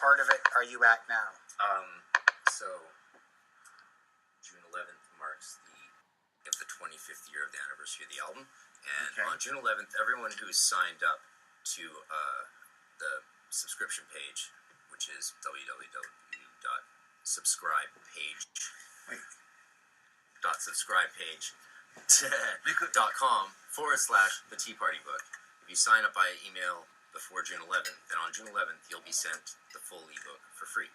part of it are you at now? So June 11th marks the 25th year of the anniversary of the album, and on June 11th, everyone who's signed up to the subscription page, which is subscribepage.com/the Tea Party Book. If you sign up by email before June 11th, then on June 11th you'll be sent the full ebook for free.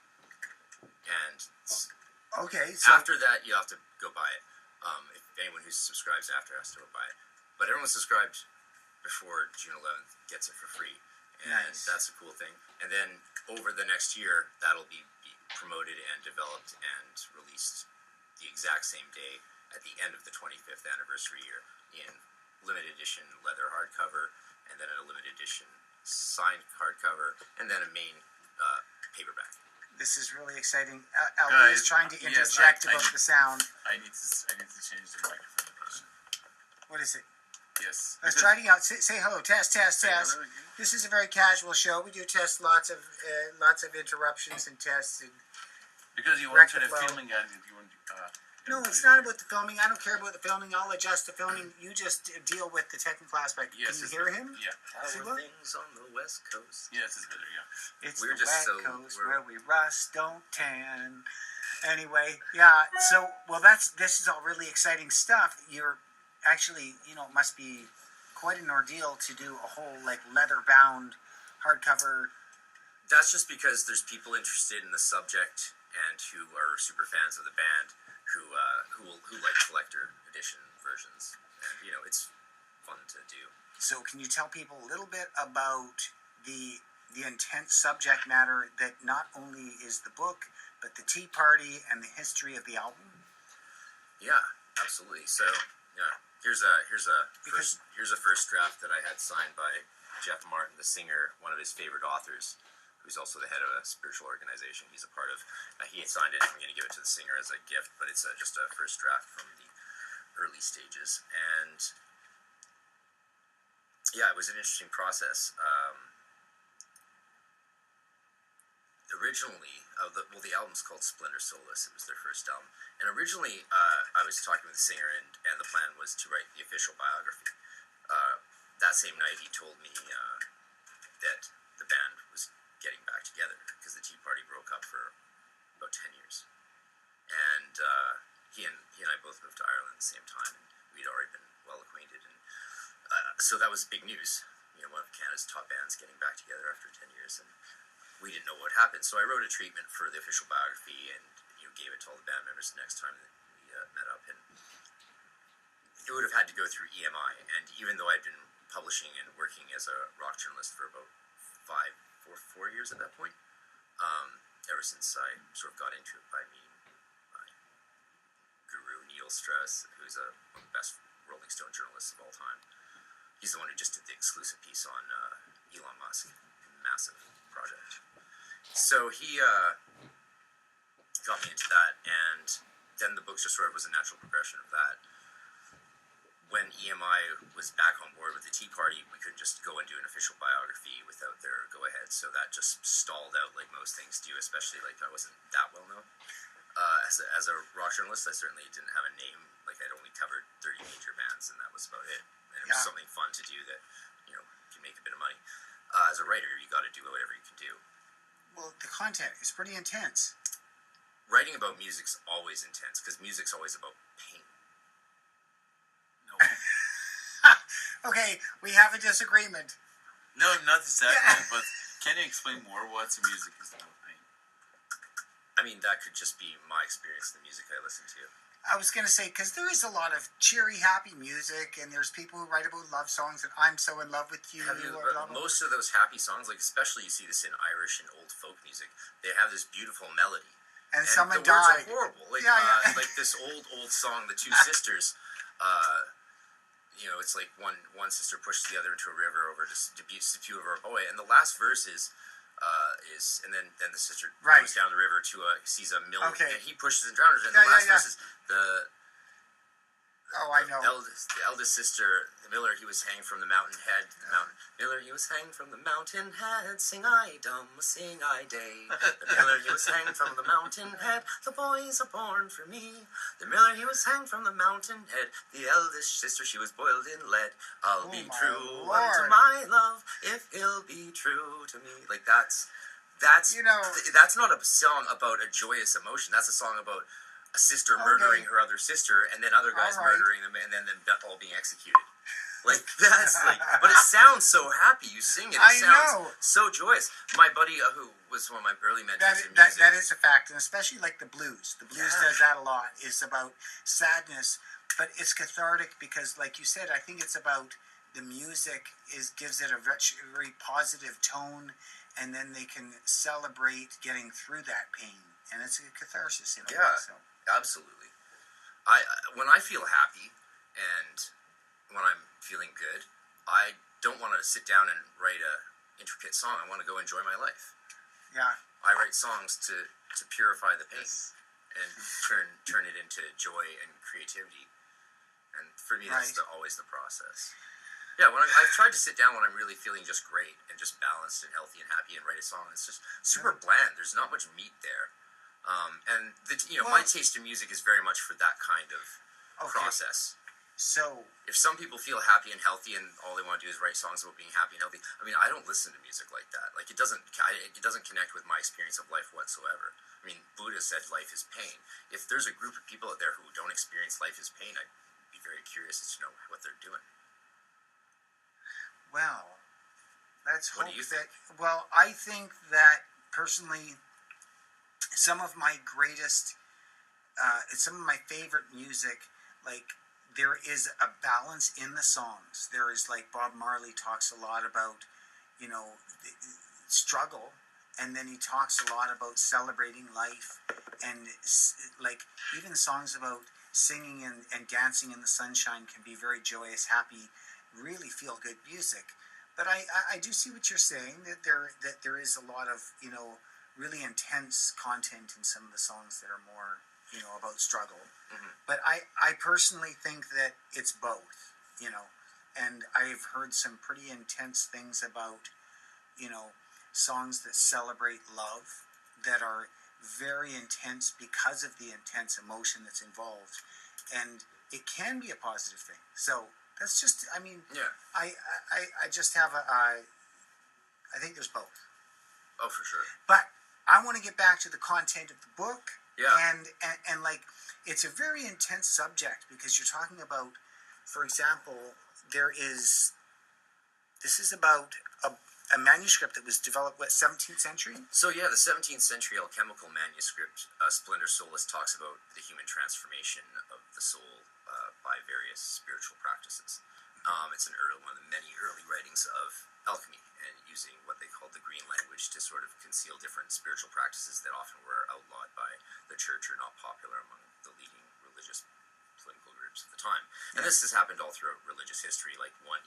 And so after that, you have to go buy it. If anyone who subscribes after has to go buy it. But everyone subscribed before June 11th gets it for free. And that's a cool thing. And then over the next year, that'll be promoted and developed and released the exact same day at the end of the 25th anniversary year in limited edition leather hardcover, and then a limited edition signed hardcover, and then a main paperback. This is really exciting. Ali is trying to interject about the sound. I need to change the microphone position. What is it? Yes. Let's try it out. Say hello. Test. Hello. This is a very casual show. We do test lots of interruptions and tests. And because you want to the filming and you want. No, it's not about the filming. I don't care about the filming. I'll adjust the filming. You just deal with the technical aspect. Yes, can you hear him? Yeah. How are things on the West Coast? Yes, it's better. Yeah. It's We're the just West Coast where we rust, don't tan. Anyway, yeah. So, this is all really exciting stuff. You're actually, it must be quite an ordeal to do a whole leather-bound hardcover. That's just because there's people interested in the subject and who are super fans of the band who like collector edition versions, and it's fun to do. So, can you tell people a little bit about the intense subject matter that not only is the book, but the Tea Party and the history of the album? Yeah, absolutely. So, here's a first draft that I had signed by Jeff Martin, the singer, one of his favorite authors, who's also the head of a spiritual organization he's a part of. He had signed it. I'm going to give it to the singer as a gift, but it's just a first draft from the early stages. And yeah, it was an interesting process. Originally, the album's called Splendor Solace. It was their first album. And originally, I was talking with the singer, and the plan was to write the official biography. That same night, he told me that the band was getting back together because the Tea Party broke up for about 10 years. And he and I both moved to Ireland at the same time, and we'd already been well acquainted. And so that was big news. One of Canada's top bands getting back together after 10 years, and we didn't know what happened. So I wrote a treatment for the official biography and gave it to all the band members the next time that we met up. And it would have had to go through EMI. And even though I'd been publishing and working as a rock journalist for about 4 years at that point, ever since I sort of got into it by meeting my guru, Neil Strauss, who's one of the best Rolling Stone journalists of all time. He's the one who just did the exclusive piece on Elon Musk, massive project. So he got me into that, and then the book just sort of was a natural progression of that. When EMI was back on board with the Tea Party, we couldn't just go and do an official biography without their go-ahead, so that just stalled out like most things do, especially I wasn't that well known. As a rock journalist, I certainly didn't have a name. I'd only covered 30 major bands, and that was about it. And it was something fun to do that, can make a bit of money. As a writer, you got to do whatever you can do. Well, the content is pretty intense. Writing about music's always intense, because music's always about pain. No. Okay, we have a disagreement. No, not exactly, but can you explain more what's music is about pain? I mean, that could just be my experience, the music I listen to. I was going to say, because there is a lot of cheery, happy music, and there's people who write about love songs, and I'm so in love with you. Most of those happy songs, especially you see this in Irish and old folk music, they have this beautiful melody. And someone the died. Words are horrible. Like this old song, The Two Sisters, it's like one sister pushes the other into a river over to spew over a boy, and the last verse is and then the sister goes down the river to sees a mill, and he pushes and drowns her. And the last verse is Oh, I know. The eldest sister, Miller, he was hanged from the mountain head. The mountain Miller, he was hanged from the mountain head. Sing I dum, sing I day. The Miller, he was hanged from the mountain head. The boys are born for me. The Miller, he was hanged from the mountain head. The eldest sister, she was boiled in lead. I'll be true unto my love if he'll be true to me. Like that's that's not a song about a joyous emotion. That's a song about a sister murdering her other sister, and then other guys murdering them, and then them all being executed. Like that's like, but it sounds so happy. You sing it. It sounds so joyous. My buddy, who was one of my early mentors in music, that is a fact, and especially like the blues. The blues does that a lot. It's about sadness, but it's cathartic because, like you said, I think it's about the music gives it a very positive tone, and then they can celebrate getting through that pain, and it's a catharsis in a way. So. Absolutely. When I feel happy and when I'm feeling good, I don't want to sit down and write a intricate song. I want to go enjoy my life. Yeah. I write songs to purify the pain and turn it into joy and creativity. And for me, that's always the process. Yeah, I've tried to sit down when I'm really feeling just great and just balanced and healthy and happy and write a song. It's just super bland. There's not much meat there. My taste in music is very much for that kind of process. So, if some people feel happy and healthy and all they want to do is write songs about being happy and healthy, I mean, I don't listen to music like that. Like it doesn't connect with my experience of life whatsoever. I mean, Buddha said life is pain. If there's a group of people out there who don't experience life as pain, I'd be very curious to know what they're doing. Well, let's hope what do you think? Well, I think that personally, some of my favorite music, like there is a balance in the songs. There is, like, Bob Marley talks a lot about, struggle, and then he talks a lot about celebrating life, and like even songs about singing and dancing in the sunshine can be very joyous, happy, really feel good music. But I do see what you're saying, that there is a lot of really intense content in some of the songs that are more about struggle. Mm-hmm. But I personally think that it's both, and I've heard some pretty intense things about songs that celebrate love that are very intense because of the intense emotion that's involved, and it can be a positive thing. So that's just, I just have I think there's both. Oh, for sure. But I want to get back to the content of the book. Yeah. And like, it's a very intense subject because you're talking about, for example, this is about a manuscript that was developed, 17th century? So yeah, the 17th century alchemical manuscript, Splendor Soulless, talks about the human transformation of the soul by various spiritual practices. It's one of the many early writings of alchemy, and using what they called the green language to sort of conceal different spiritual practices that often were outlawed by the church or not popular among the leading religious political groups at the time. And this has happened all throughout religious history. Like when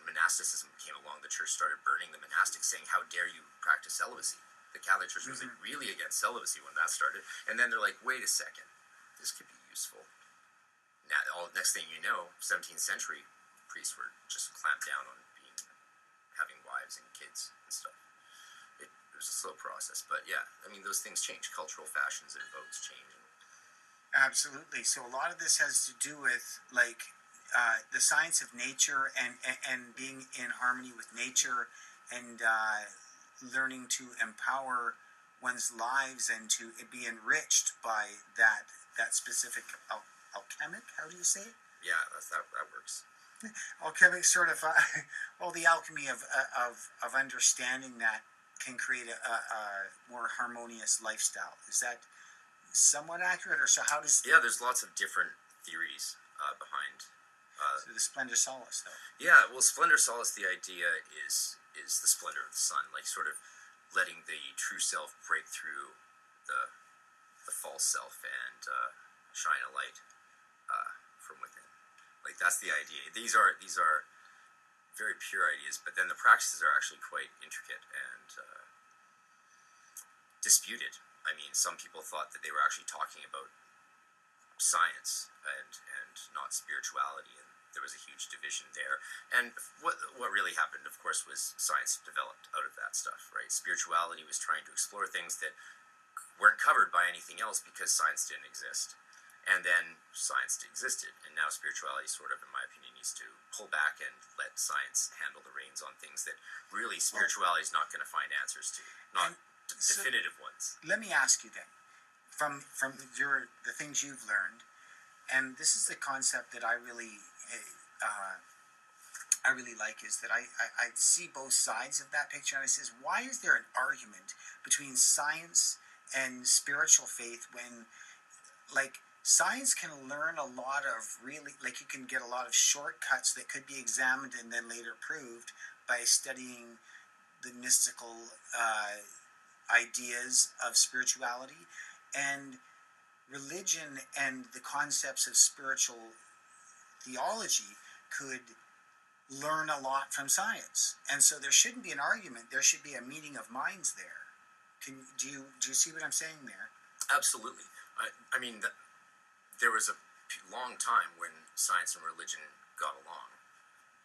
monasticism came along, the church started burning the monastics, saying, "How dare you practice celibacy?" The Catholic Church was like really against celibacy when that started. And then they're like, "Wait a second, this could be useful." Now, next thing you know, 17th century priests were just clamped down on having wives and kids and stuff. It was a slow process, but yeah, I mean, those things change. Cultural fashions and votes change. Absolutely. So a lot of this has to do with like the science of nature and being in harmony with nature, and learning to empower one's lives and to be enriched by that specific alchemic. How do you say it? Yeah, that works. Alchemic, sort of, the alchemy of understanding that can create a more harmonious lifestyle. Is that somewhat accurate, or so? How does? Yeah, there's lots of different theories behind. So the Splendor Solace, though. Yeah, well, Splendor Solace, the idea is the splendor of the sun, like sort of letting the true self break through the false self and shine a light from within. Like that's the idea. These are very pure ideas, but then the practices are actually quite intricate and disputed. I mean, some people thought that they were actually talking about science and not spirituality, and there was a huge division there. And what really happened, of course, was science developed out of that stuff, right? Spirituality was trying to explore things that weren't covered by anything else because science didn't exist. And then science existed, and now spirituality sort of, in my opinion, needs to pull back and let science handle the reins on things that really spirituality is not going to find answers to, not definitive ones. Let me ask you then, from the things you've learned, and this is the concept that I really like, is that I see both sides of that picture, and I says, why is there an argument between science and spiritual faith when, like, science can learn a lot of really, like, you can get a lot of shortcuts that could be examined and then later proved by studying the mystical ideas of spirituality, and religion and the concepts of spiritual theology could learn a lot from science. And so there shouldn't be an argument, there should be a meeting of minds there. Do you see what I'm saying there? Absolutely. I mean, there was a long time when science and religion got along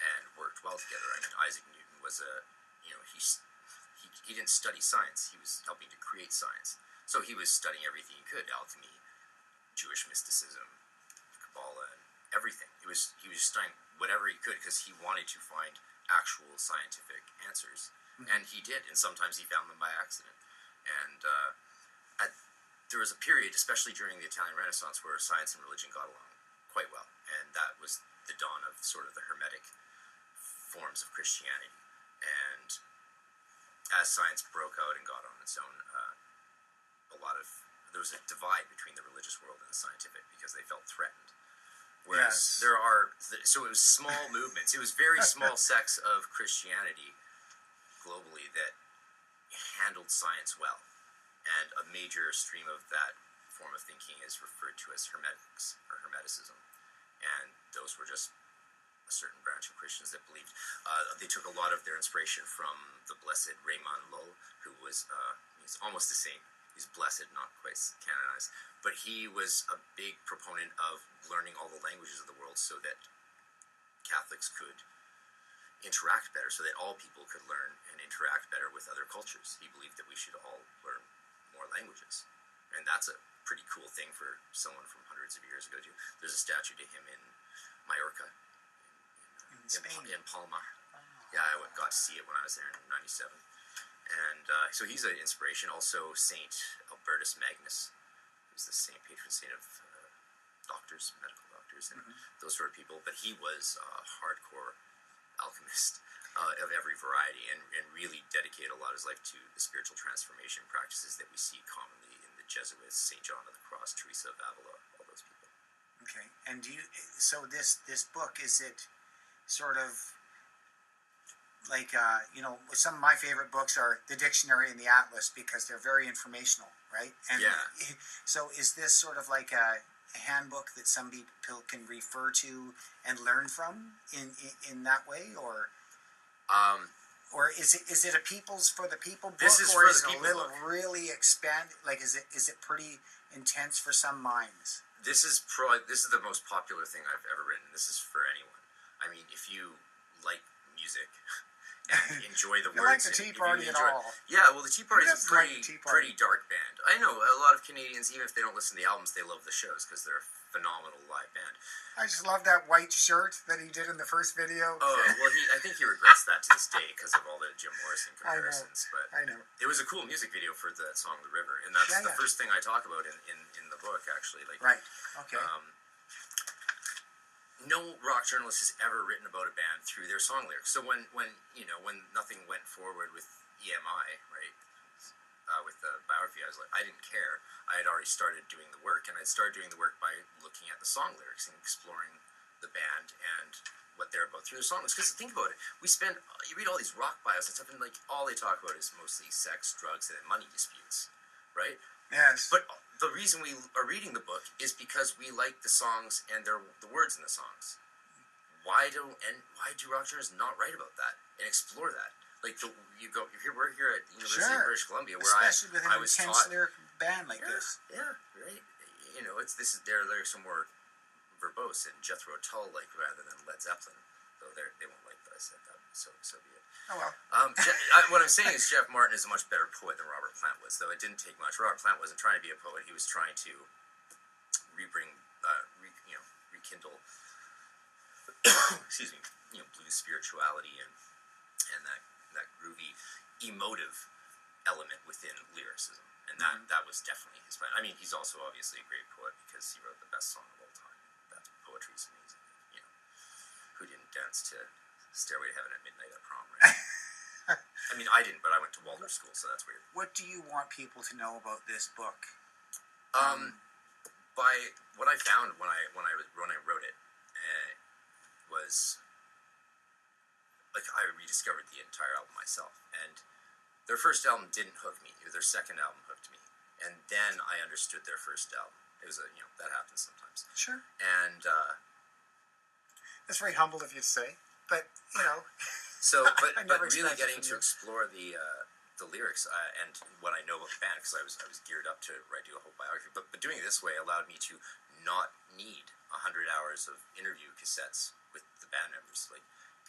and worked well together. I mean, Isaac Newton was he didn't study science, he was helping to create science. So he was studying everything he could, alchemy, Jewish mysticism, Kabbalah, and everything. He was studying whatever he could because he wanted to find actual scientific answers. Mm-hmm. And he did, and sometimes he found them by accident. And there was a period, especially during the Italian Renaissance, where science and religion got along quite well, and that was the dawn of sort of the Hermetic forms of Christianity. And as science broke out and got on its own, there was a divide between the religious world and the scientific because they felt threatened. Whereas so it was small movements. It was very small sects of Christianity globally that handled science well. And a major stream of that form of thinking is referred to as Hermetics or Hermeticism. And those were just a certain branch of Christians that believed. They took a lot of their inspiration from the blessed Raymond Lull, who was he's almost a saint. He's blessed, not quite canonized. But he was a big proponent of learning all the languages of the world so that Catholics could interact better, so that all people could learn and interact better with other cultures. He believed that we should all learn more languages. And that's a pretty cool thing for someone from hundreds of years ago to do. There's a statue to him in Mallorca, in Palma. Oh. Yeah, I got to see it when I was there in '97. And so he's an inspiration. Also, Saint Albertus Magnus, who's the patron saint of doctors, medical doctors, and those sort of people. But he was a hardcore alchemist of every variety, and really dedicated a lot of his life to the spiritual transformation practices that we see commonly in the Jesuits, St. John of the Cross, Teresa of Avila, all those people. Okay, and so this book, is it sort of like, some of my favorite books are the dictionary and the atlas because they're very informational, right? And so is this sort of like a handbook that some people can refer to and learn from in that way, or is it a people's for the people book, or is it a little really expanded? Like, is it pretty intense for some minds? This is the most popular thing I've ever written. This is for anyone. I mean, if you like music and enjoy the you words, like the Tea Party at all? Yeah, well, the Tea Party is a pretty dark band. I know a lot of Canadians, even if they don't listen to the albums, they love the shows because they're a phenomenal live band. I just love that white shirt that he did in the first video. Oh, well, I think he regrets that to this day because of all the Jim Morrison comparisons. I know. It was a cool music video for that song, The River, and that's the first thing I talk about in the book, actually. Like, right. Okay. No rock journalist has ever written about a band through their song lyrics. So when nothing went forward with EMI, right, with the biography, I didn't care. I had already started doing the work, and I started doing the work by looking at the song lyrics and exploring the band and what they're about through the song lyrics. Because think about it, you read all these rock bios and stuff, and like all they talk about is mostly sex, drugs, and money disputes, right? Yes. But the reason we are reading the book is because we like the songs and the words in the songs. Why do rock journalists not write about that and explore that? Like we're here at the University of British Columbia, where especially with I an was intense taught lyric band like this. Yeah, right. it's their lyrics are more verbose and Jethro Tull like rather than Led Zeppelin. Though they won't like that I said that, so be it. Oh well. What I'm saying is Jeff Martin is a much better poet than Robert Plant was, though it didn't take much. Robert Plant wasn't trying to be a poet; he was trying to rekindle, excuse me, blues spirituality and that groovy, emotive element within lyricism, and that was definitely his plan. I mean, he's also obviously a great poet because he wrote the best song of all time. That poetry's amazing. Who didn't dance to Stairway to Heaven at midnight at prom, right? I mean, I didn't, but I went to Waldorf school, so that's weird. What do you want people to know about this book? By what I found when I wrote it, was like I rediscovered the entire album myself, and their first album didn't hook me. Their second album hooked me, and then I understood their first album. It was that happens sometimes. Sure. And that's very humble of you to say, but So, but never really expected getting from to you. explore the lyrics and what I know about the band, because I was geared up to do a whole biography. But doing it this way allowed me to not need 100 hours of interview cassettes with the band members.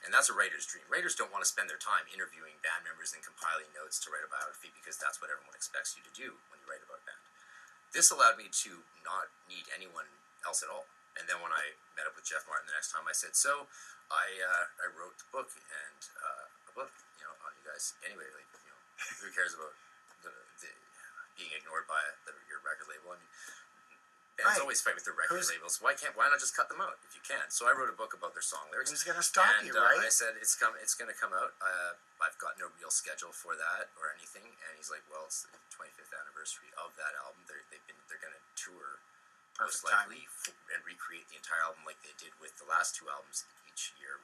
And that's a writer's dream. Writers don't want to spend their time interviewing band members and compiling notes to write a biography because that's what everyone expects you to do when you write about a band. This allowed me to not need anyone else at all. And then when I met up with Jeff Martin the next time, I said, "So, I wrote the book and a book, on you guys. Anyway, who cares about the being ignored by your record label? I mean, bands always fight with their record labels. Why not just cut them out if you can?" So I wrote a book about their song lyrics. Who's going to stop you, right? I said it's going to come out. I've got no real schedule for that or anything. And he's like, "Well, it's the 25th anniversary of that album. They're going to tour." Most likely and recreate the entire album like they did with the last two albums each year,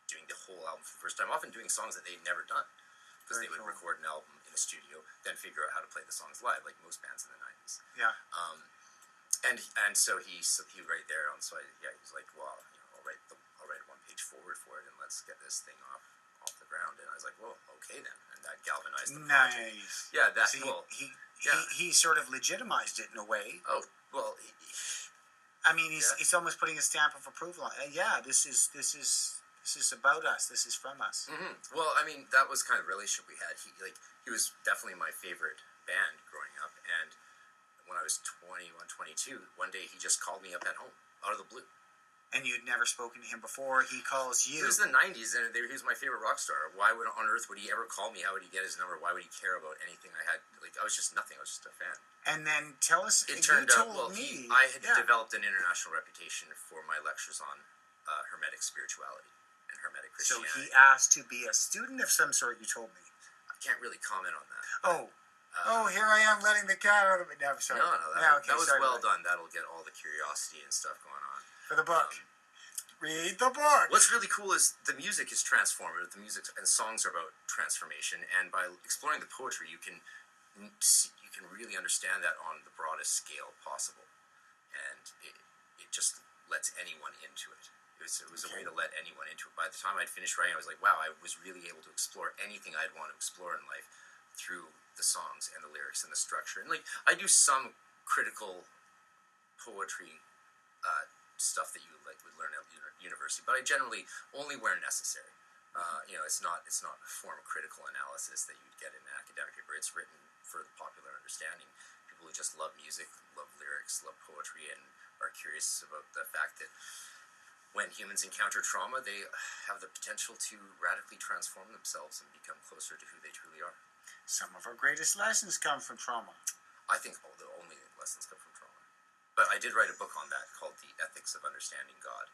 doing the whole album for the first time, often doing songs that they'd never done because they would record an album in the studio, then figure out how to play the songs live like most bands in the 90s. Yeah. And so he right there on so he's like, "Well, I'll write a one-page forward for it and let's get this thing off the ground." And I was like, "Well, okay then," and that galvanized the project. Nice. Yeah, that's so he sort of legitimized it in a way. Oh well. I mean, he's almost putting a stamp of approval on it. Yeah, this is about us. This is from us. Mm-hmm. Well, I mean, that was kind of the relationship we had. He was definitely my favorite band growing up. And when I was 21, 22, one day he just called me up at home out of the blue. And you'd never spoken to him before. He calls you. It was the 90s, and he was my favorite rock star. Why on earth would he ever call me? How would he get his number? Why would he care about anything I had? I was just nothing. I was just a fan. And then tell us. It turned out, I had developed an international reputation for my lectures on Hermetic spirituality and Hermetic Christianity. So he asked to be a student of some sort, you told me. I can't really comment on that. Here I am letting the cat out of it. No, sorry. No, that was well done. That'll get all the curiosity and stuff going on. For the book. Read the book. What's really cool is the music is transformative. The music and songs are about transformation, and by exploring the poetry, you can really understand that on the broadest scale possible, and it just lets anyone into it. It was a way to let anyone into it. By the time I'd finished writing, I was like, wow, I was really able to explore anything I'd want to explore in life through the songs and the lyrics and the structure. And I do some critical poetry stuff that you would learn at university, but I generally only where necessary. It's not a form of critical analysis that you'd get in an academic paper. It's written for the popular understanding. People who just love music, love lyrics, love poetry, and are curious about the fact that when humans encounter trauma, they have the potential to radically transform themselves and become closer to who they truly are. Some of our greatest lessons come from trauma. I think the only lessons come from trauma. But I did write a book on that called The Ethics of Understanding God.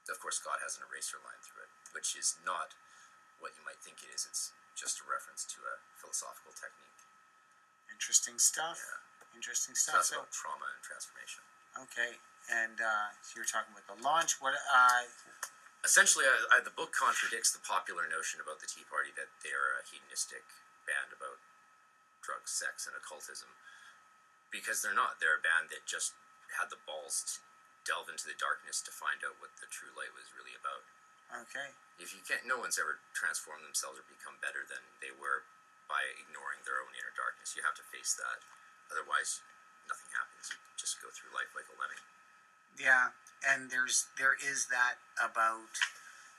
Of course, God has an eraser line through it, which is not what you might think it is. It's just a reference to a philosophical technique. Interesting stuff. Yeah. Interesting So stuff. that's about trauma and transformation. Okay, and so you were talking about the launch. What? Essentially, the book contradicts the popular notion about the Tea Party that they are a hedonistic band about drugs, sex, and occultism. Because they're not. They're a band that just had the balls to delve into the darkness to find out what the true light was really about. Okay. If you can't, no one's ever transformed themselves or become better than they were by ignoring their own inner darkness. You have to face that. Otherwise, nothing happens. You just go through life like a lemming. Yeah, and there is that about,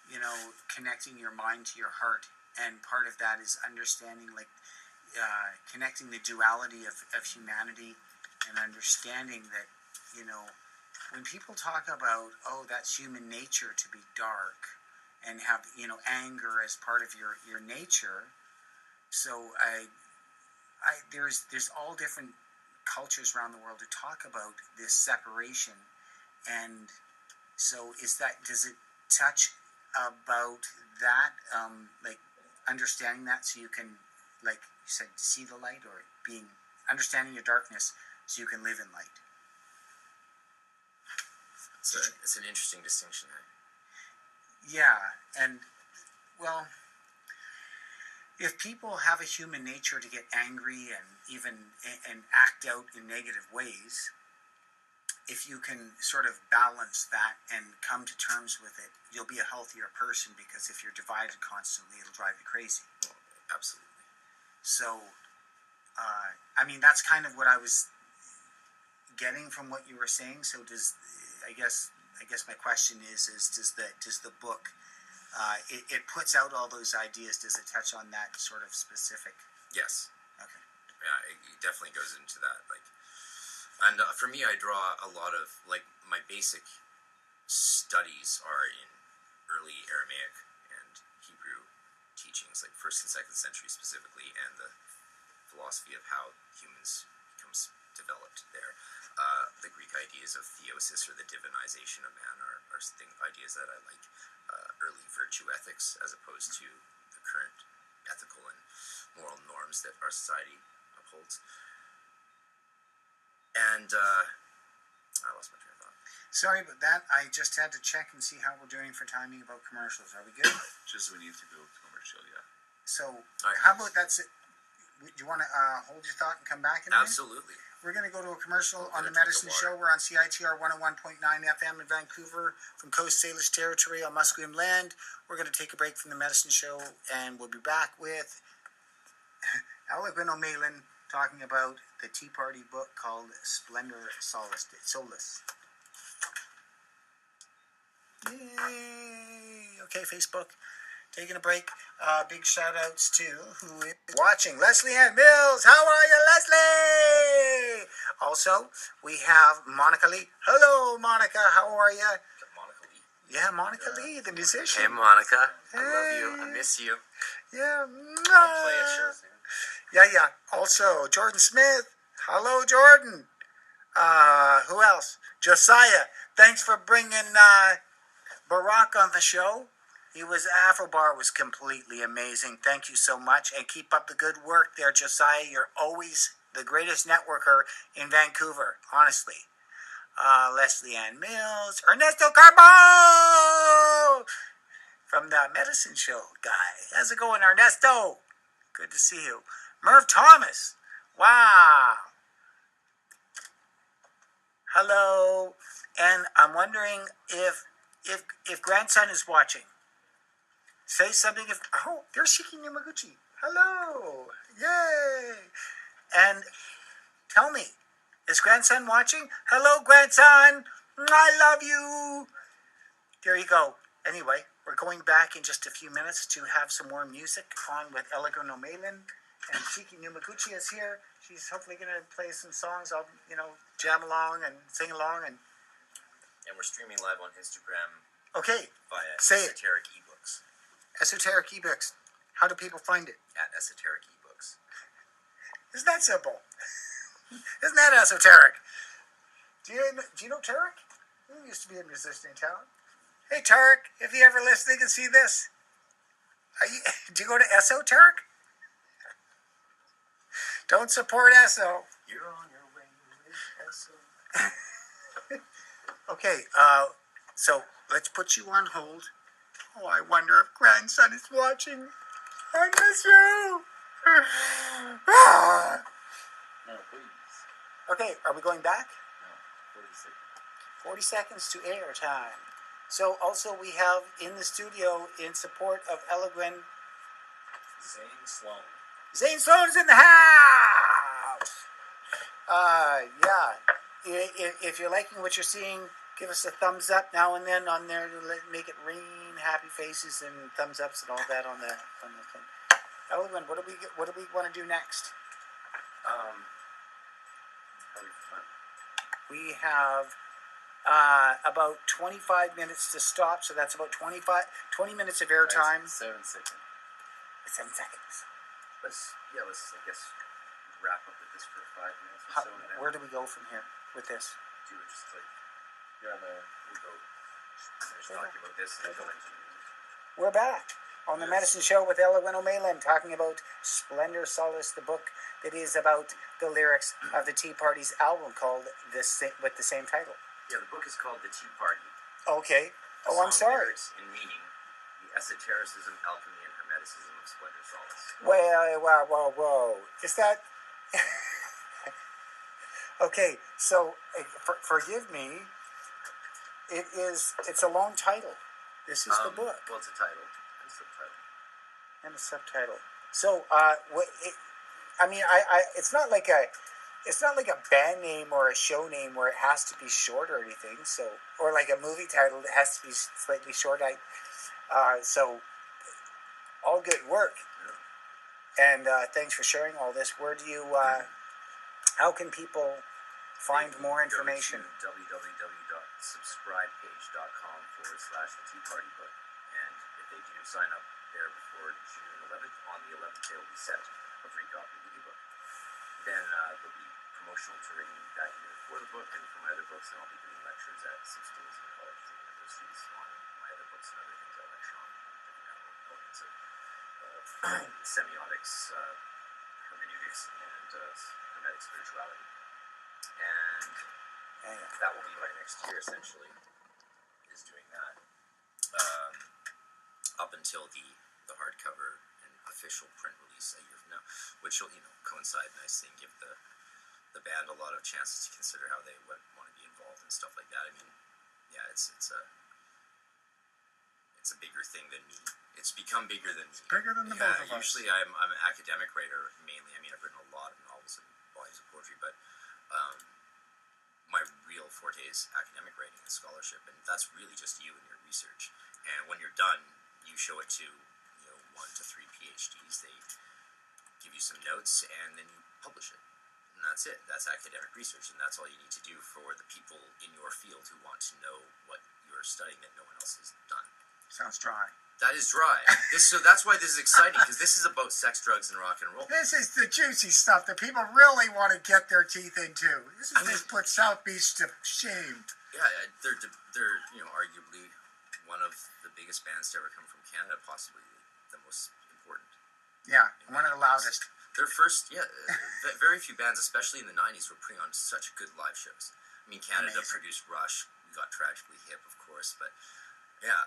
you know, connecting your mind to your heart, and part of that is understanding, like, connecting the duality of humanity, and understanding that, you know, when people talk about, oh, that's human nature to be dark and have, you know, anger as part of your nature. So there's all different cultures around the world to talk about this separation. And so does it touch about that, like understanding that so you can, like you said, see the light, or understanding your darkness so you can live in light? It's an interesting distinction. Yeah, and well, if people have a human nature to get angry and even and act out in negative ways, if you can sort of balance that and come to terms with it, you'll be a healthier person, because if you're divided constantly, it'll drive you crazy. Oh, absolutely. So, I mean, that's kind of what I was getting from what you were saying. So I guess my question is does the book, it puts out all those ideas, does it touch on that sort of specific? Yes. Okay. Yeah, it definitely goes into that. Like, and for me, I draw a lot of, like, my basic studies are in early Aramaic and Hebrew teachings, like 1st and 2nd century specifically, and the philosophy of how humans becomes developed there. The Greek ideas of theosis, or the divinization of man, are ideas that I like. Early virtue ethics, as opposed to the current ethical and moral norms that our society upholds. And I lost my train of thought. Sorry about that. I just had to check and see how we're doing for timing about commercials. Are we good? Just we need to go to commercial, yeah. So, right. How about that's it? Do you want to hold your thought and come back in a minute? Absolutely. We're going to go to a commercial on the drink Medicine of Show. water. We're on CITR 101.9 FM in Vancouver from Coast Salish Territory on Musqueam land. We're going to take a break from the Medicine Show, and we'll be back with Elegwen O'Malin talking about the Tea Party book called Splendor Solus. Yay! Okay, Facebook. Taking a break. Big shout outs to who is watching. Leslie Ann Mills. How are you, Leslie? Also, we have Monica Lee. Hello, Monica. How are you? Monica Lee. Yeah, Monica Lee, the musician. Hey, Monica. Hey. I love you. I miss you. Yeah. I'll play a show soon. Yeah. Also, Jordan Smith. Hello, Jordan. Who else? Josiah. Thanks for bringing Barack on the show. Afrobar was completely amazing. Thank you so much, and keep up the good work there, Josiah. You're always the greatest networker in Vancouver, honestly. Leslie Ann Mills, Ernesto Carbo from the Medicine Show guy. How's it going, Ernesto? Good to see you. Merv Thomas. Wow. Hello. And I'm wondering if grandson is watching. Say something. There's Shiki Nimaguchi. Hello. Yay. And tell me, is grandson watching? Hello, grandson. I love you. There you go. Anyway, we're going back in just a few minutes to have some more music on with Elegwen O'Malin. And Shiki Nimaguchi is here. She's hopefully going to play some songs. I'll, jam along and sing along. And we're streaming live on Instagram. Okay. Via Say Esoteric eBooks. Esoteric eBooks. How do people find it? At Esoteric eBooks. Isn't that simple? Isn't that esoteric? Do you know Tarek? He used to be a musician in town. Hey, Tarek, if you ever listening and see this, do you go to Esoteric? Don't support Eso. You're on your way with Eso. Okay, so let's put you on hold. Oh, I wonder if grandson is watching. I miss you. No, please. Okay, are we going back? No, 40 40 seconds. seconds to air time. So also we have in the studio in support of Elegwen, Zane Sloan. Zane Sloan is in the house. Yeah. If you're liking what you're seeing, give us a thumbs up now and then on there. Make it rain happy faces and thumbs ups and all that on the thing. Elegwen, what do we want to do next? We have about 25 minutes to stop, so that's about 20 minutes of airtime. 7 seconds. 7 seconds. Let's I guess wrap up with this for 5 minutes or so. And then Where do we go from here with this? do it just like we'll go finish talking about this and then go into We're back on the Medicine Show with Elegwen O'Maylan, talking about Splendor Solace, the book that is about the lyrics of the Tea Party's album called with the same title. Yeah, the book is called The Tea Party. Okay. Oh, I'm Song sorry. Lyrics and Meaning, the Esotericism, Alchemy, and Hermeticism of Splendor Solace. Whoa. Is that... Okay, so forgive me. It's a long title. This is the book. Well, it's a title. It's a subtitle. And a subtitle. So, it's not like a band name or a show name where it has to be short or anything. So, or like a movie title that has to be slightly short. So, all good work. Yeah. And thanks for sharing all this. Where do you? How can people find more information? Go to www.subscribepage.com/The Tea Party Book. And if they do sign up there before June 11th, on the 11th they will be sent a free copy of the ebook. Then there'll be promotional touring that year for the book and for my other books, and I'll be doing lectures at some schools and colleges and universities on my other books and other things I lecture on different elements of semiotics, hermeneutics, and hermetic spirituality. And that will be my next year, essentially, is doing that. Up until the hardcover and official print release a year from now, which will, coincide nicely and give the band a lot of chances to consider how they would want to be involved and stuff like that. I mean, yeah, it's a bigger thing than me. It's become bigger than me. Bigger than the both of us. Usually I'm an academic writer mainly. I mean, I've written a lot of novels and volumes of poetry, but my real forte is academic writing and scholarship, and that's really just you and your research. And when you're done, you show it to 1 to 3 PhDs. They give you some notes, and then you publish it. And that's it. That's academic research, and that's all you need to do for the people in your field who want to know what you're studying that no one else has done. Sounds dry. That is dry. So that's why this is exciting, because this is about sex, drugs, and rock and roll. This is the juicy stuff that people really want to get their teeth into. This put South Beach to shame. Yeah, they're arguably one of the biggest bands to ever come from Canada, possibly the most important. Yeah, one of the loudest. Their first, very few bands, especially in the 90s, were putting on such good live shows. I mean, Canada produced Rush. We got Tragically Hip, of course, but yeah,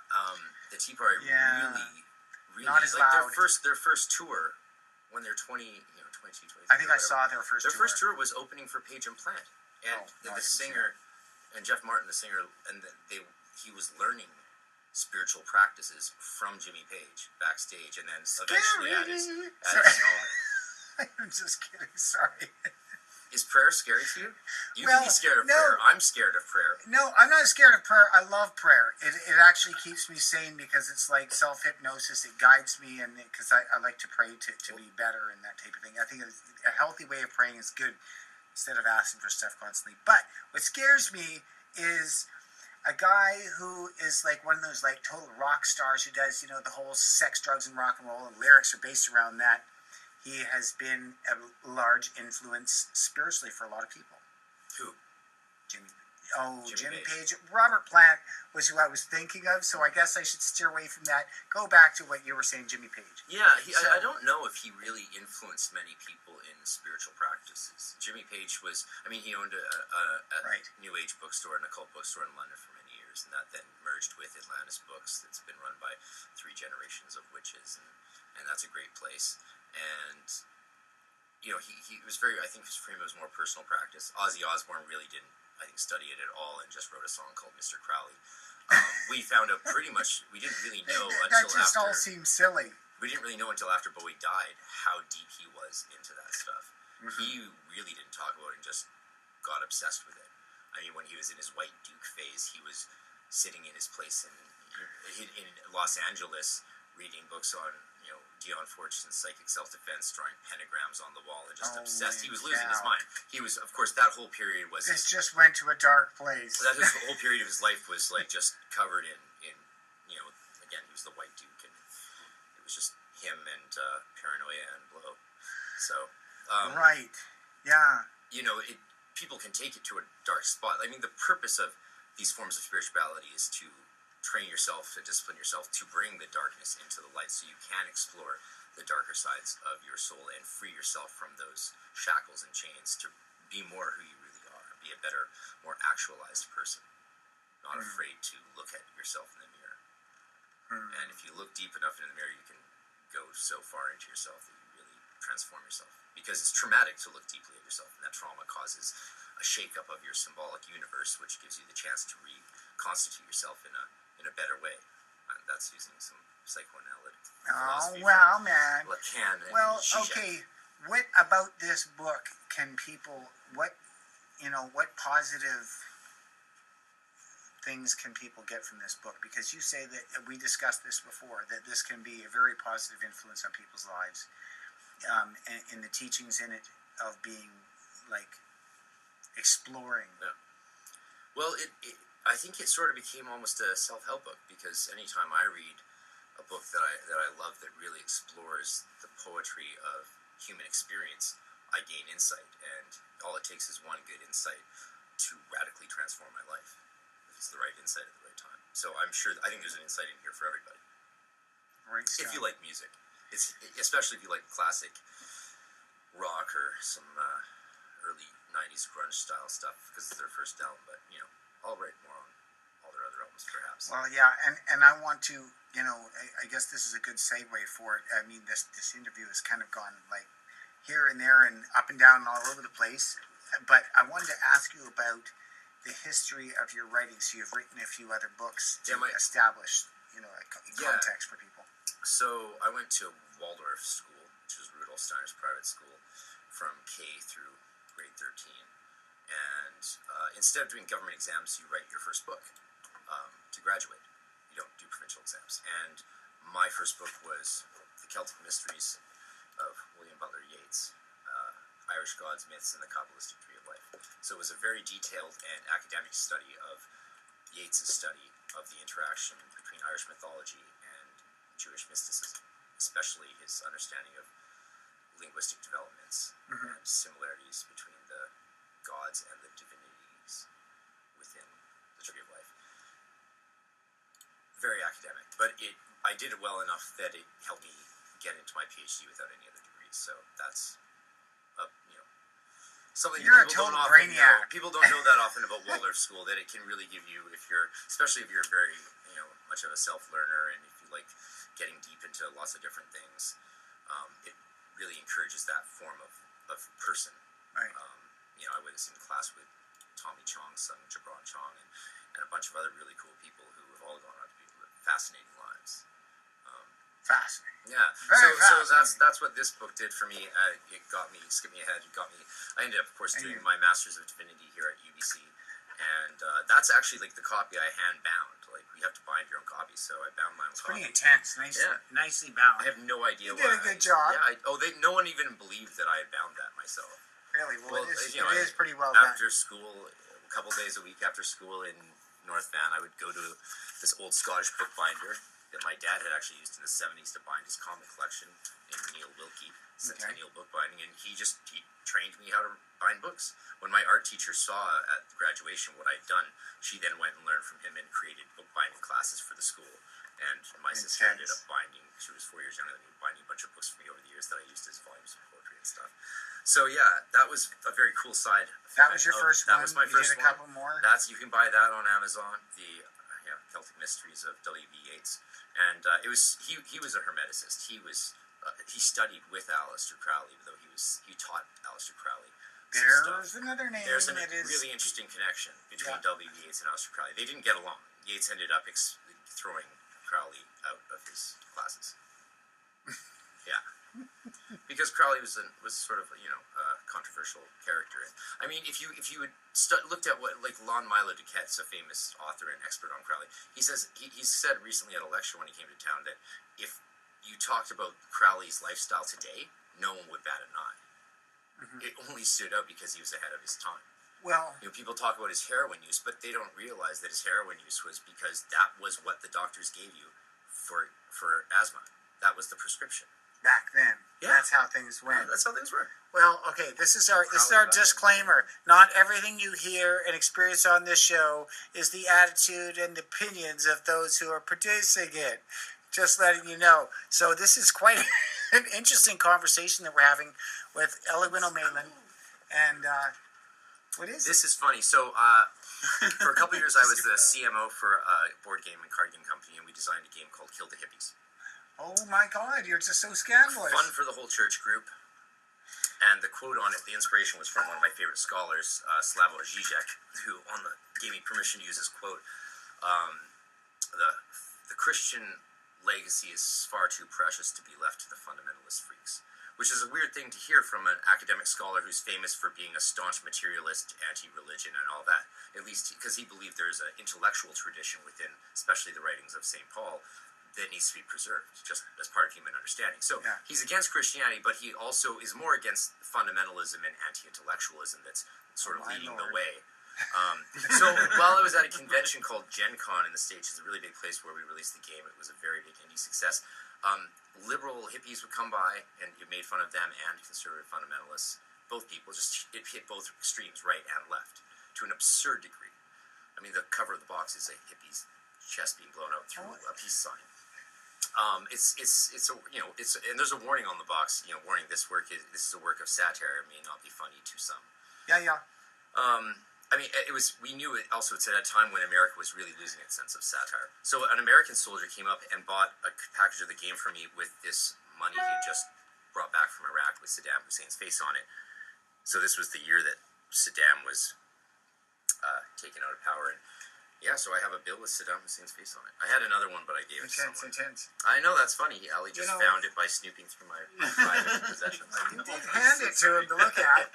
the Tea Party really not as like loud. their first tour when they're 22, 23. I think I saw their first tour. Their first tour was opening for Page and Plant, and the singer, and Jeff Martin, the singer, and he was learning spiritual practices from Jimmy Page backstage, and then eventually at his home. I'm just kidding. Sorry. Is prayer scary to you? You can be scared of no. prayer. I'm scared of prayer. No, I'm not scared of prayer. I love prayer. It actually keeps me sane because it's like self-hypnosis. It guides me, and because I like to pray to be better and that type of thing. I think a healthy way of praying is good instead of asking for stuff constantly. But what scares me is a guy who is like one of those like total rock stars who does, the whole sex, drugs, and rock and roll, and lyrics are based around that. He has been a large influence spiritually for a lot of people. Who? Jimmy Page. Robert Plant was who I was thinking of, so I guess I should steer away from that. Go back to what you were saying, Jimmy Page. Yeah, I don't know if he really influenced many people in spiritual practices. Jimmy Page was, he owned a New Age bookstore and a cult bookstore in London for many years, and that then merged with Atlantis Books that's been run by 3 generations of witches, and that's a great place. And he was very, I think for him it was more personal practice. Ozzy Osbourne really didn't, I think, study it at all and just wrote a song called Mr. Crowley. We found out we didn't really know that just all seems silly. We didn't really know until after Bowie died how deep he was into that stuff. Mm-hmm. He really didn't talk about it and just got obsessed with it. I mean, when he was in his White Duke phase, he was sitting in his place in Los Angeles, reading books on Dion Fortune's psychic self-defense, drawing pentagrams on the wall, and just obsessed. He was losing his mind. He was, of course, that whole period was. It just went to a dark place. That whole period of his life was like just covered in again, he was the White Duke, and it was just him and paranoia and blow. So. Right. Yeah. People can take it to a dark spot. I mean, the purpose of these forms of spirituality is to train yourself, to discipline yourself, to bring the darkness into the light so you can explore the darker sides of your soul and free yourself from those shackles and chains to be more who you really are, be a better, more actualized person, not afraid to look at yourself in the mirror. And if you look deep enough into the mirror, you can go so far into yourself that you really transform yourself. Because it's traumatic to look deeply at yourself, and that trauma causes a shake-up of your symbolic universe, which gives you the chance to reconstitute yourself in a better way. And that's using some psychoanalytic philosophy. Oh, well, man. Lacan and Well, Zizek. okay. What about this book can people, what positive things can people get from this book? Because you say that, we discussed this before, that this can be a very positive influence on people's lives. In the teachings in it of being like exploring. Yeah. Well, I think it sort of became almost a self-help book, because anytime I read a book that I love that really explores the poetry of human experience, I gain insight, and all it takes is one good insight to radically transform my life. If it's the right insight at the right time. So I think there's an insight in here for everybody. Right. If you like music. Especially if you like classic rock or some early 90s grunge style stuff, because it's their first album, but I'll write more on all their other albums perhaps. Well, yeah, and I want to, I guess this is a good segue for it. I mean, this interview has kind of gone like here and there and up and down and all over the place, but I wanted to ask you about the history of your writing. So you've written a few other books to establish, context for people. So I went to Waldorf School, which is Rudolf Steiner's private school, from K through grade 13. And instead of doing government exams, you write your first book to graduate. You don't do provincial exams. And my first book was The Celtic Mysteries of William Butler Yeats, Irish Gods, Myths, and the Kabbalistic Tree of Life. So it was a very detailed and academic study of Yeats' study of the interaction between Irish mythology and Jewish mysticism, especially his understanding of linguistic developments and similarities between the gods and the divinities within the Tree of Life. Very academic, but I did it well enough that it helped me get into my PhD without any other degrees. So that's something You're that a people total don't often know. brainiac. People don't know that often about Waldorf School, that it can really give you, especially if you're very much of a self-learner, and if you like getting deep into lots of different things, it really encourages that form of person. Right. I was in class with Tommy Chong's son, Jabron Chong, and a bunch of other really cool people who have all gone on to be fascinating lives. Fascinating. Yeah. Very so fascinating. that's what this book did for me. It got me, skipped me ahead. I ended up, of course, doing my Master's of Divinity here at UBC, and that's actually like the copy I hand bound. Like, you have to bind your own copy, so I bound my own copy. Pretty intense. Nicely bound. I have no idea You did a good job. Yeah. No one even believed that I had bound that myself. Really? Well, it is pretty well after done. school, a couple days a week after school in North Van, I would go to this old Scottish bookbinder that my dad had actually used in the 70s to bind his comic collection in Neil Wilkie, Centennial Bookbinding, and he trained me how to bind books. When my art teacher saw at graduation what I'd done, she then went and learned from him and created bookbinding classes for the school. And my sister ended up binding, she was 4 years younger than me, binding a bunch of books for me over the years that I used as volumes of poetry and stuff. So yeah, that was a very cool side. That was your first one? That was my first one. You did a couple more? You can buy that on Amazon, the Celtic Mysteries of W.B. Yeats. And he was a Hermeticist. He studied with Aleister Crowley, though he taught Aleister Crowley. There's another name. There's a really interesting connection between W.B. Yeats and Aleister Crowley. They didn't get along. Yeats ended up throwing Crowley out of his classes. Yeah, because Crowley was sort of a controversial character. And, I mean, if you had looked at what, like, Lon Milo Duquette's a famous author and expert on Crowley. He says he said recently at a lecture when he came to town that if you talked about Crowley's lifestyle today, no one would bat an eye. It only stood out because he was ahead of his time. Well, People talk about his heroin use, but they don't realize that his heroin use was because that was what the doctors gave you for asthma. That was the prescription. back then, that's how things went. That's how things were. Well, okay, this is our disclaimer. Not everything you hear and experience on this show is the attitude and opinions of those who are producing it. Just letting you know. So this is quite an interesting conversation that we're having with Elegwen O'Malin. And what is this? Is funny. So for a couple of years, I was the CMO for a board game and card game company, and we designed a game called Kill the Hippies. Oh my God, you're just so scandalous. Fun for the whole church group. And the quote on it, the inspiration was from one of my favorite scholars, Slavoj Žižek, who gave me permission to use his quote. The Christian legacy is far too precious to be left to the fundamentalist freaks. Which is a weird thing to hear from an academic scholar who's famous for being a staunch materialist, anti-religion, and all that. At least because he believed there's an intellectual tradition within, especially the writings of St. Paul, that needs to be preserved, just as part of human understanding. So he's against Christianity, but he also is more against fundamentalism and anti-intellectualism that's sort of leading the way. So while I was at a convention called Gen Con in the States, it's a really big place where we released the game. It was a very big indie success. Liberal hippies would come by, and it made fun of them and conservative fundamentalists. Both people, it hit both extremes, right and left, to an absurd degree. I mean, the cover of the box is a hippie's chest being blown out through a peace sign. And there's a warning on the box. Warning: this is a work of satire. It may not be funny to some. Yeah. I mean, we knew it also. It's at a time when America was really losing its sense of satire. So an American soldier came up and bought a package of the game for me with this money he had just brought back from Iraq with Saddam Hussein's face on it. So this was the year that Saddam was taken out of power. And so I have a bill with Saddam Hussein's face on it. I had another one, but I gave it to someone. Intense. I know, that's funny. Ali just found it by snooping through my private possessions. You did hand it to him to look at.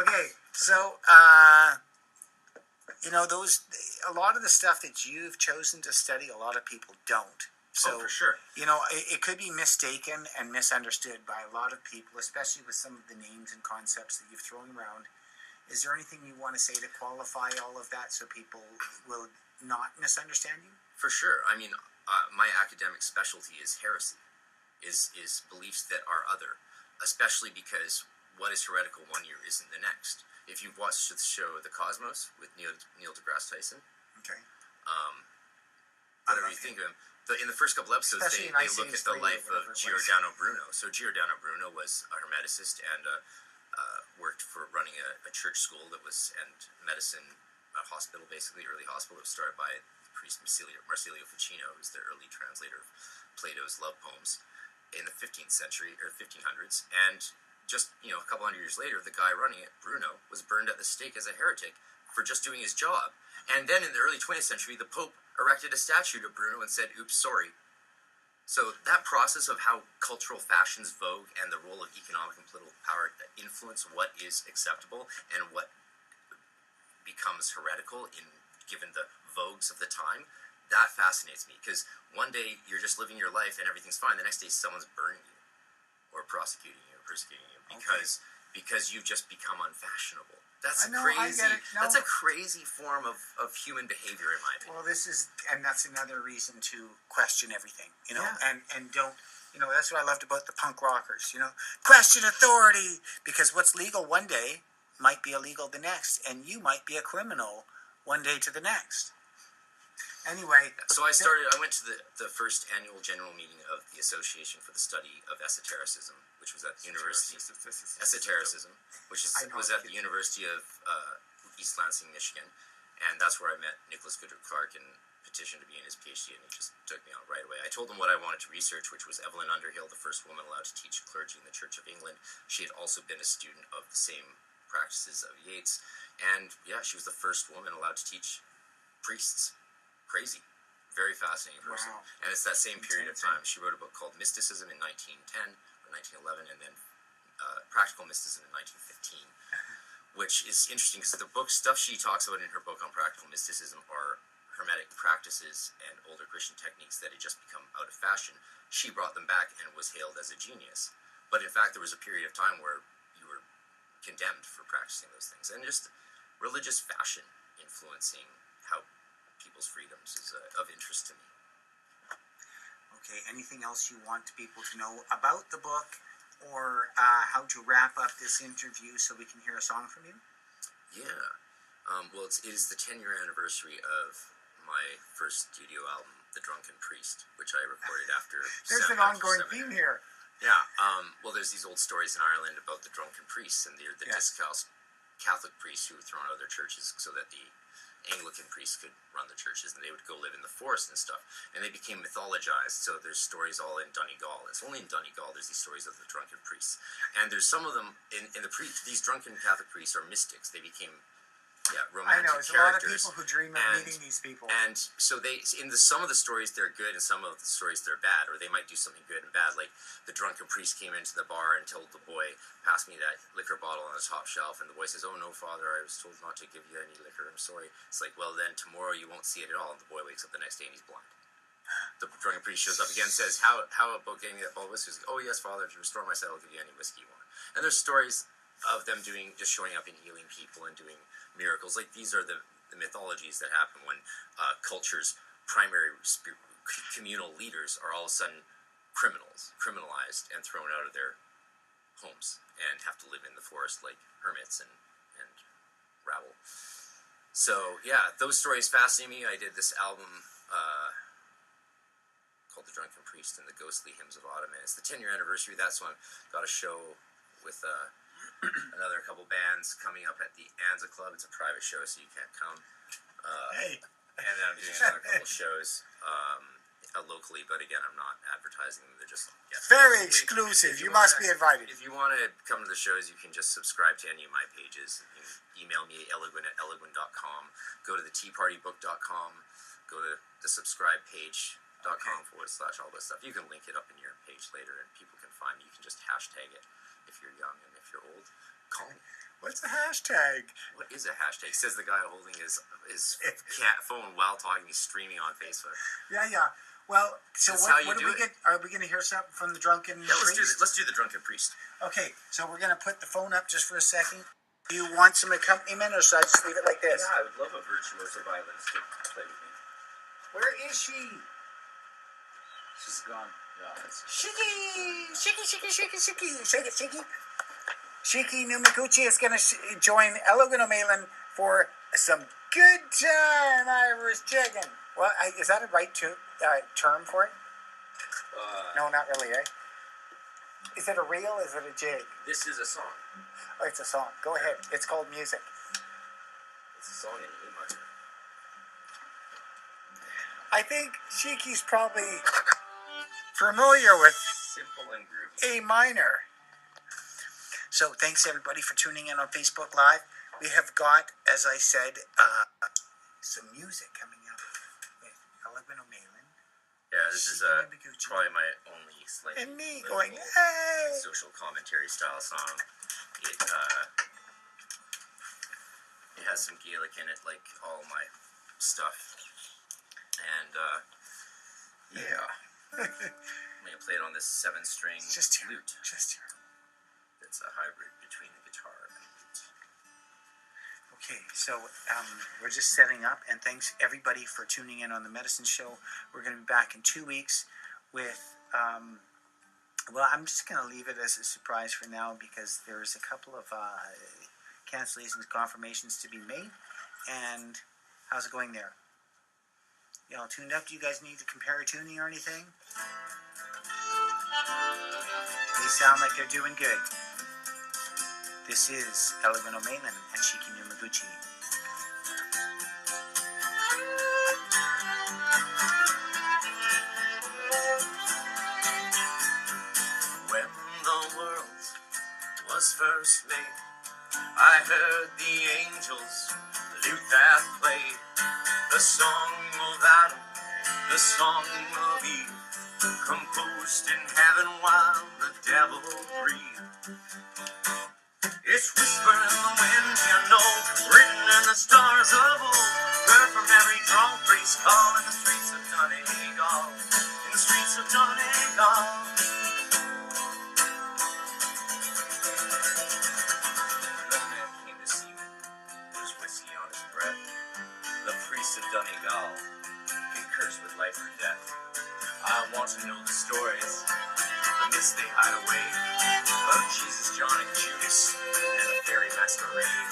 Okay, so a lot of the stuff that you've chosen to study, a lot of people don't. So, for sure. It could be mistaken and misunderstood by a lot of people, especially with some of the names and concepts that you've thrown around. Is there anything you want to say to qualify all of that so people will not misunderstand you? For sure. I mean, my academic specialty is heresy, is beliefs that are other, especially because what is heretical one year isn't the next. If you've watched the show The Cosmos with Neil deGrasse Tyson, okay, whatever you think of him, in the first couple episodes, they look at the life of Giordano Bruno. So Giordano Bruno was a hermeticist and worked for running a church school and medicine, a hospital, basically, early hospital. It was started by the priest Marsilio Ficino, who was the early translator of Plato's love poems in the 15th century, or 1500s. And just, a couple hundred years later, the guy running it, Bruno, was burned at the stake as a heretic for just doing his job. And then in the early 20th century, the Pope erected a statue to Bruno and said, "Oops, sorry." So that process of how cultural fashions vogue and the role of economic and political power influence what is acceptable and what becomes heretical given the vogues of the time, that fascinates me. Because one day you're just living your life and everything's fine. The next day someone's burning you or prosecuting you or persecuting you because you've just become unfashionable. That's That's a crazy form of human behavior, in my opinion. Well, that's another reason to question everything, and don't, that's what I loved about the punk rockers, question authority, because what's legal one day might be illegal the next, and you might be a criminal one day to the next. Anyway. So I went to the first annual general meeting of the Association for the Study of Esotericism, which was at the University Esotericism, which was at the University of East Lansing, Michigan, and that's where I met Nicholas Goodrich Clark and petitioned to be in his PhD, and he just took me on right away. I told him what I wanted to research, which was Evelyn Underhill, the first woman allowed to teach clergy in the Church of England. She had also been a student of the same practices of Yeats, and she was the first woman allowed to teach priests. Crazy. Very fascinating person. Wow. And it's that same period of time. She wrote a book called Mysticism in 1910 or 1911, and then Practical Mysticism in 1915, which is interesting because the book stuff she talks about in her book on practical mysticism are hermetic practices and older Christian techniques that had just become out of fashion. She brought them back and was hailed as a genius. But in fact, there was a period of time where you were condemned for practicing those things, and just religious fashion influencing how people's freedoms is of interest to me. Okay, anything else you want people to know about the book, or how to wrap up this interview so we can hear a song from you? Yeah. Well, it is the 10-year anniversary of my first studio album, The Drunken Priest, which I recorded after... There's an ongoing theme here. Yeah. Well, there's these old stories in Ireland about the drunken priests, and they're the discalced Catholic priests who were thrown out of their churches so that the Anglican priests could run the churches, and they would go live in the forest and stuff, and they became mythologized. So there's stories all in Donegal. It's only in Donegal there's these stories of the drunken priests, and there's some of them in the these drunken Catholic priests are mystics. They became romantic I know, there's characters. a lot of people who dream of meeting these people. And so some of the stories they're good, and some of the stories they're bad, or they might do something good and bad. Like the drunken priest came into the bar and told the boy, "Pass me that liquor bottle on the top shelf," and the boy says, "Oh no, Father, I was told not to give you any liquor. I'm sorry." It's like, well, then tomorrow you won't see it at all. And the boy wakes up the next day and he's blind. The drunken priest shows up again and says, How about getting that bottle of whiskey? He's like, "Oh yes, Father, to restore my sight, I'll give you any whiskey you want." And there's stories of them just showing up and healing people and doing miracles. Like these are the mythologies that happen when cultures' primary communal leaders are all of a sudden criminalized and thrown out of their homes and have to live in the forest like hermits and rabble. So yeah, those stories fascinate me. I did this album called The Drunken Priest and the Ghostly Hymns of Autumn, and it's the 10-year anniversary. That's when I got a show with another couple bands coming up at the Anza Club. It's a private show, so you can't come. Hey. And then I'm doing another couple shows locally, but again, I'm not advertising them. They're just very exclusive. You must be invited. If you want to come to the shows, you can just subscribe to any of my pages. You can email me at elegwen@elegwen.com. Go to the teapartybook.com. Go to the subscribe page.com / all this stuff. You can link it up in your page later, and people can find it. You can just hashtag it. If you're young and if you're old, call me. What's the hashtag? What is a hashtag? Says the guy holding his cat phone while talking. He's streaming on Facebook. Yeah. Well, so what do we get? Are we going to hear something from the drunken priest? Let's do the drunken priest. Okay, so we're going to put the phone up just for a second. Do you want some accompaniment, or should I just leave it like this? Yeah, I would love a virtuoso violinist to play with me. Where is she? She's gone. Yeah, Shiki! Shiki Numiguchi is going to join Elegwen O'Malin for some good time Irish jigging. Well, is that a right term for it? No, not really, eh? Is it a reel? Is it a jig? This is a song. Oh, it's a song. Go ahead. It's called music. It's a song in E minor. I think Shiki's probably familiar with Simple and groovy. A minor. So thanks everybody for tuning in on Facebook Live. We have got, as I said, some music coming up with Elegwen O'Malin. Yeah, this is probably my only slightly and me going, hey! social commentary style song. It has some Gaelic in it, like all my stuff. And yeah. I'm going to play it on this 7-string lute. Just here. It's a hybrid between the guitar and the lute. Okay, so we're just setting up, and thanks everybody for tuning in on the Medicine Show. We're going to be back in 2 weeks with, well, I'm just going to leave it as a surprise for now because there's a couple of cancellations, confirmations to be made. And how's it going there? Y'all tuned up? Do you guys need to compare tuning or anything? They sound like they're doing good. This is Elegwen O'Malin and Shiki Numiguchi. When the world was first made, I heard the angels lute that played the song of Adam, the song of Eve, composed in heaven while the devil breathed. It's whispered in the wind, you know, written in the stars of old, heard from every drunk priest call in the streets of Donegal, in the streets of Donegal. Another man came to see me, there was whiskey on his breath. The priest of Donegal can curse with life or death. I want to know the stories, the myths they hide away, of Jesus, John, and Judas, and the fairy masquerade.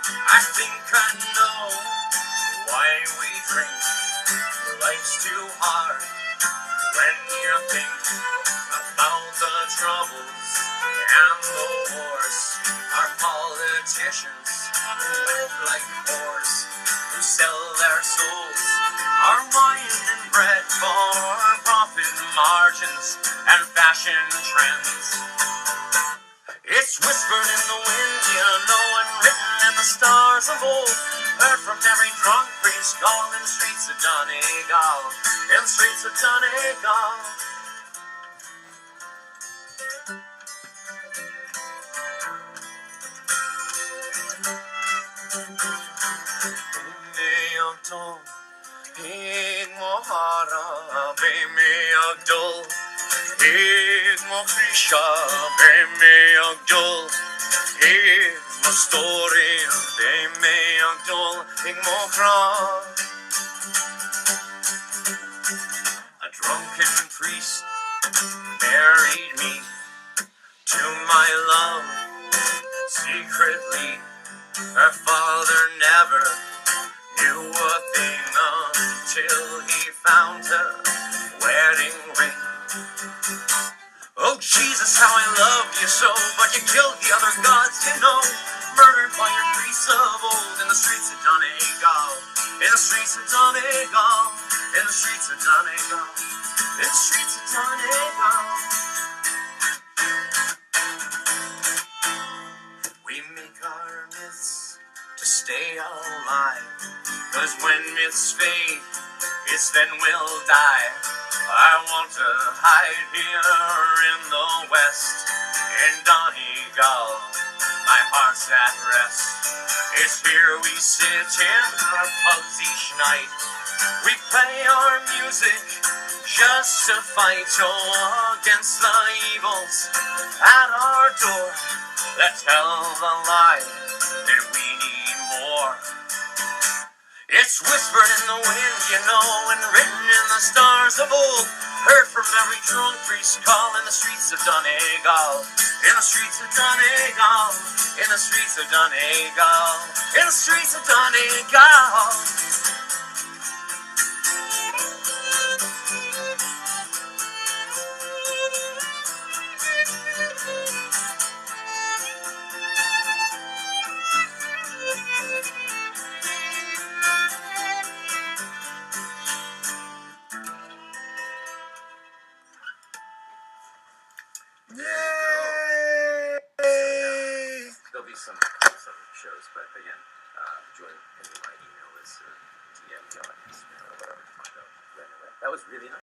I think I know why we drink. Life's too hard when you think about the troubles and the wars. Our politicians who live like whores, who sell their souls, are wine and bread for profit margins and fashion trends. It's whispered in the wind, you know, and written in the stars of old, heard from every drunk priest call in the streets of Donegal, in the streets of Donegal. Hig mo harap, me agdol. Hig mo krisha, me agdol. Hig mo story, me agdol. Hig mo kra. A drunken priest married me to my love secretly. Her father never knew a thing until he found her wedding ring. Oh Jesus, how I loved you so, but you killed the other gods, you know, murdered by your priests of old in the streets of Donegal, in the streets of Donegal, in the streets of Donegal, in the streets of Donegal. We make our myths to stay alive, 'cause when myths fade, it's then we'll die. I want to hide here in the west, in Donegal, my heart's at rest. It's here we sit in our pubs each night. We play our music just to fight against the evils at our door that tell the lie that we need more. It's whispered in the wind, you know, and written in the stars of old, heard from every drunk priest call in the streets of Donegal, in the streets of Donegal, in the streets of Donegal, in the streets of Donegal. There'll be some shows, but again, join my email list or DM me on Instagram or whatever to find out. But anyway, that was really nice.